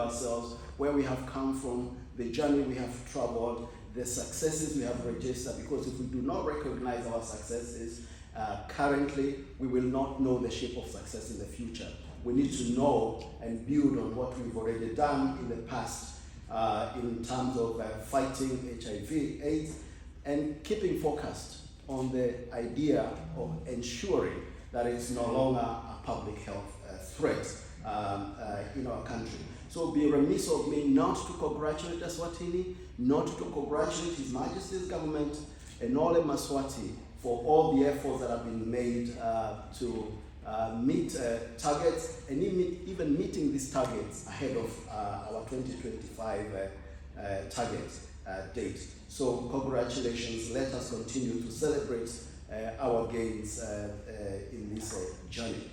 ourselves where we have come from, the journey we have traveled, the successes we have registered, because if we do not recognize our successes currently, we will not know the shape of success in the future. We need to know and build on what we've already done in the past in terms of fighting HIV, AIDS, and keeping focused on the idea of ensuring that it's no longer a public health threat in our country. So it would be remiss of me not to congratulate Eswatini, not to congratulate His Majesty's government and all of Eswatini for all the efforts that have been made to meet targets, and even meeting these targets ahead of our 2025 target date. So congratulations, let us continue to celebrate our gains in this journey.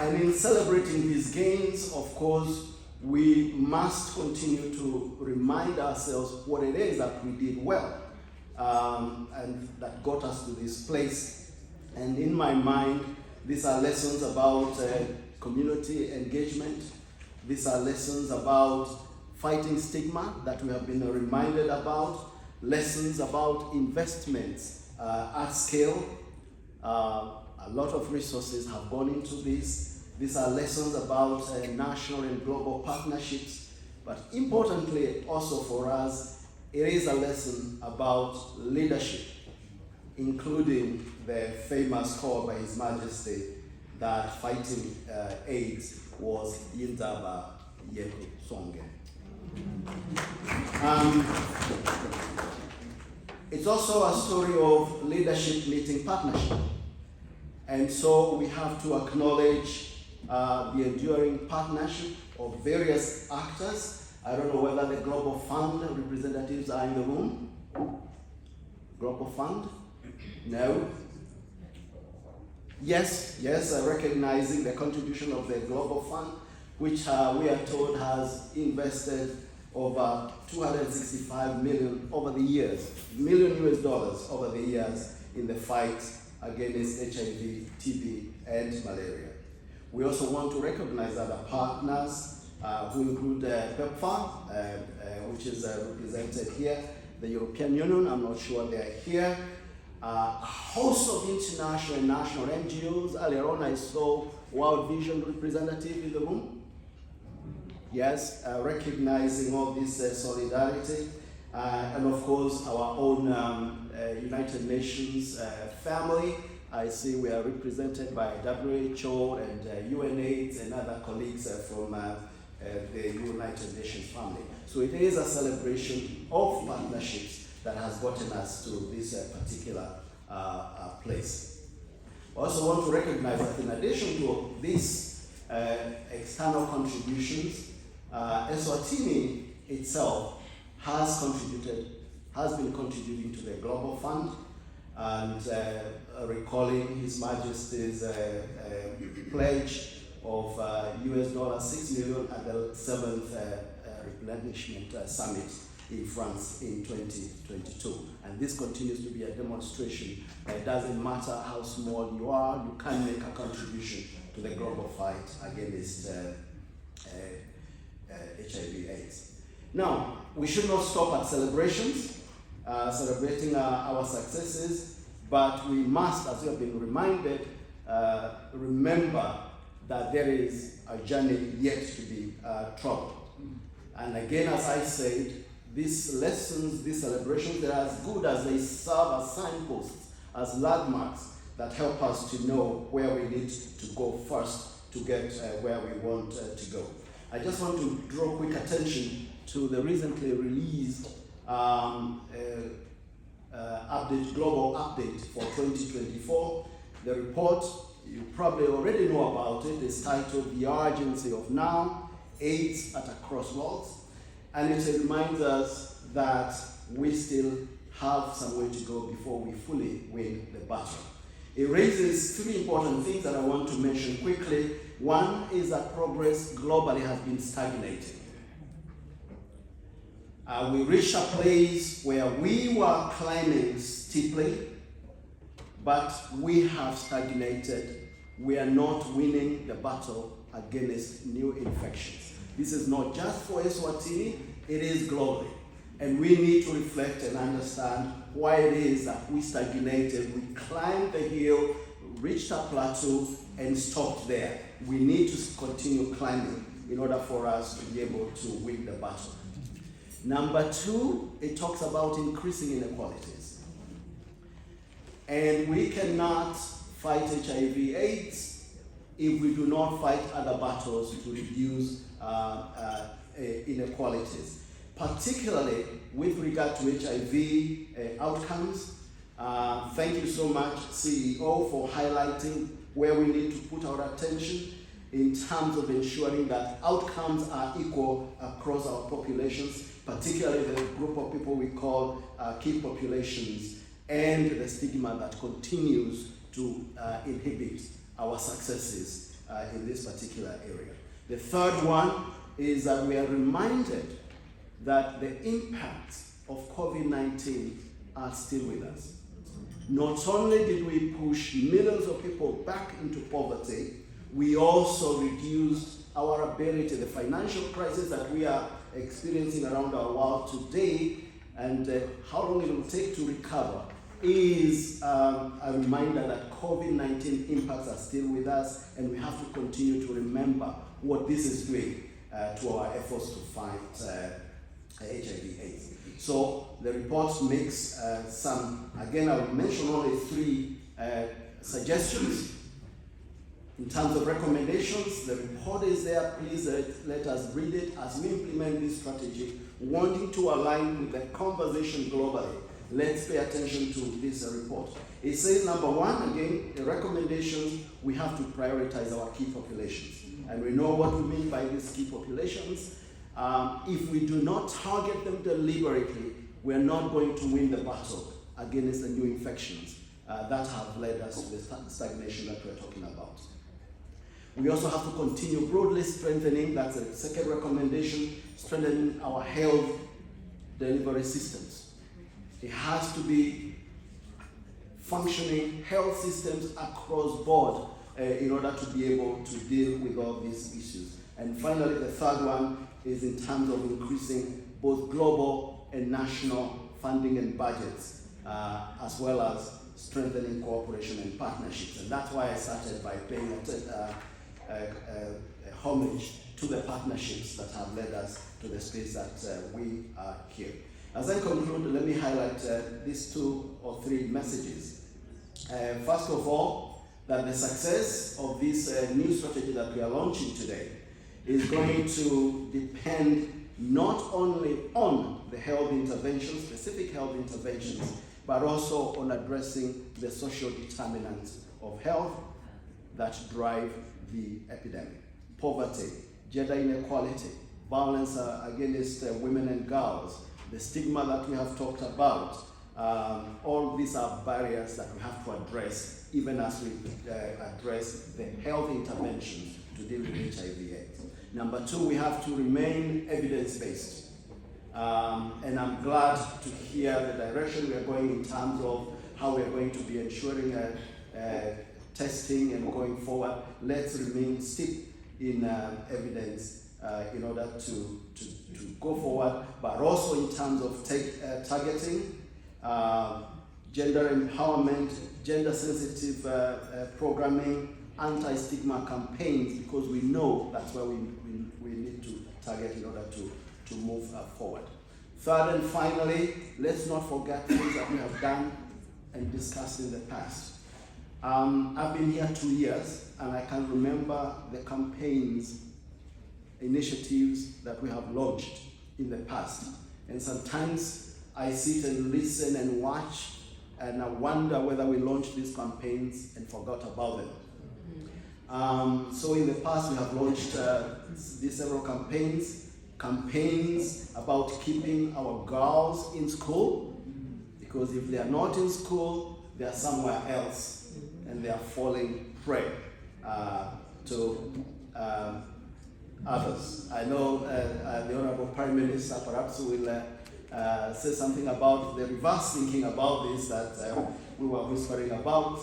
And in celebrating these gains, of course, we must continue to remind ourselves what it is that we did well and that got us to this place. And in my mind, these are lessons about community engagement. These are lessons about fighting stigma that we have been reminded about. Lessons about investments at scale. A lot of resources have gone into this. These are lessons about national and global partnerships, but importantly also for us, it is a lesson about leadership, including the famous call by His Majesty that fighting AIDS was Yindaba Yeku Songe. It's also a story of leadership meeting partnership. And so we have to acknowledge the enduring partnership of various actors. I don't know whether the Global Fund representatives are in the room. Global Fund? No? Yes, recognizing the contribution of the Global Fund, which we are told has invested over $265 million over the years, $1 over the years in the fight against HIV, TB, and malaria. We also want to recognize other partners who include PEPFAR, which is represented here, the European Union, I'm not sure they are here, a host of international and national NGOs. Earlier on I saw World Vision representative in the room. Yes, recognizing all this solidarity, and of course our own United Nations family. I see we are represented by WHO and UNAIDS and other colleagues from the United Nations family. So it is a celebration of partnerships that has gotten us to this particular place. I also want to recognize that in addition to these external contributions, Eswatini itself has been contributing to the Global Fund, and recalling His Majesty's pledge of $6 million at the 7th Replenishment Summit in France in 2022. And this continues to be a demonstration that it doesn't matter how small you are, you can make a contribution to the global fight against HIV/AIDS. Now, we should not stop at celebrations, celebrating our successes, but we must, as we have been reminded, remember that there is a journey yet to be traveled. And again, as I said, these lessons, these celebrations, they're as good as they serve as signposts, as landmarks that help us to know where we need to go first to get where we want to go. I just want to draw quick attention to the recently released global update for 2024. The report, you probably already know about it, is titled The Urgency of Now, AIDS at a Crossroads. And it reminds us that we still have some way to go before we fully win the battle. It raises three important things that I want to mention quickly. One is that progress globally has been stagnating. We reached a place where we were climbing steeply, but we have stagnated we are not winning the battle against new infections. This is not just for Eswatini, it is globally. And we need to reflect and understand why it is that we stagnated, we climbed the hill, reached a plateau, and stopped there. We need to continue climbing in order for us to be able to win the battle. Number 2, it talks about increasing inequalities. And we cannot fight HIV/AIDS if we do not fight other battles to reduce inequalities, particularly with regard to HIV outcomes. Thank you so much, CEO, for highlighting where we need to put our attention in terms of ensuring that outcomes are equal across our populations, particularly the group of people we call key populations, and the stigma that continues to inhibit our successes in this particular area. The third one is that we are reminded that the impacts of COVID-19 are still with us. Not only did we push millions of people back into poverty, we also reduced our ability, the financial crisis that we are experiencing around our world today, and how long it will take to recover is a reminder that COVID-19 impacts are still with us, and we have to continue to remember what this is doing to our efforts to fight HIV/AIDS. So the report makes again, I will mention only 3 suggestions. In terms of recommendations, the report is there. Please let us read it as we implement this strategy, wanting to align with the conversation globally. Let's pay attention to this report. It says, number 1, again, the recommendations, we have to prioritize our key populations. And we know what we mean by these key populations. If we do not target them deliberately, we are not going to win the battle against the new infections that have led us to the stagnation that we're talking about. We also have to continue broadly strengthening, that's the second recommendation, strengthening our health delivery systems. It has to be functioning health systems across board in order to be able to deal with all these issues. And finally, the third one is in terms of increasing both global and national funding and budgets, as well as strengthening cooperation and partnerships. And that's why I started by paying homage to the partnerships that have led us to the space that we are here. As I conclude, let me highlight these 2 or 3 messages. First of all, that the success of this new strategy that we are launching today is going to depend not only on the health interventions, specific health interventions, but also on addressing the social determinants of health that drive the epidemic. Poverty, gender inequality, violence against women and girls, the stigma that we have talked about, all these are barriers that we have to address, even as we address the health interventions to deal with HIV/AIDS. Number 2, we have to remain evidence-based. And I'm glad to hear the direction we are going in terms of how we are going to be ensuring testing and going forward. Let's remain steep in evidence in order to go forward, but also in terms of targeting, gender empowerment, gender-sensitive programming, anti-stigma campaigns, because we know that's where we need to target in order to move forward. Third and finally, let's not forget things that we have done and discussed in the past. I've been here 2 years, and I can remember the campaigns, initiatives that we have launched in the past. And sometimes I sit and listen and watch, and I wonder whether we launched these campaigns and forgot about them. So in the past, we have launched these several campaigns about keeping our girls in school, because if they are not in school, they are somewhere else, and they are falling prey to others. I know the Honorable Prime Minister perhaps will say something about the reverse thinking about this that we were whispering about.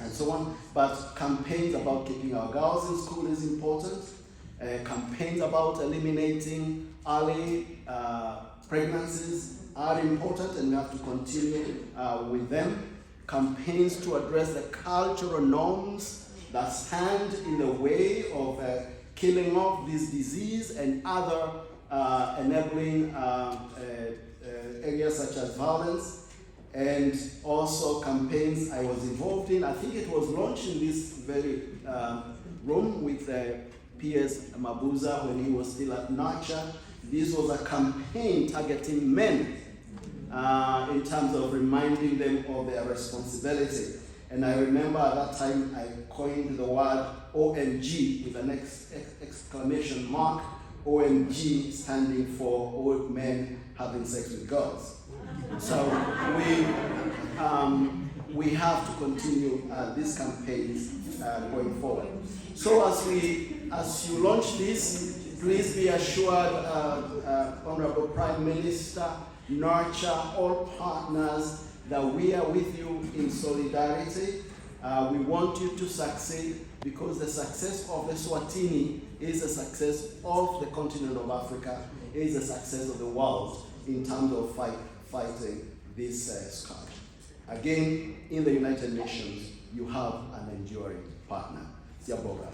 and so on. But campaigns about keeping our girls in school is important. Campaigns about eliminating early pregnancies are important, and we have to continue with them. Campaigns to address the cultural norms that stand in the way of killing off this disease and other enabling areas such as violence, and also campaigns I was involved in. I think it was launched in this very room with P.S. Mabuza when he was still at Nurture. This was a campaign targeting men in terms of reminding them of their responsibility. And I remember at that time I coined the word OMG with an exclamation mark, OMG standing for old men having sex with girls. So we have to continue these campaigns going forward. So as you launch this, please be assured, Honorable Prime Minister, Nurture, all partners, that we are with you in solidarity. We want you to succeed, because the success of Eswatini is a success of the continent of Africa, is a success of the world in terms of fighting this scourge. Again, in the United Nations, you have an enduring partner. Siyaboga.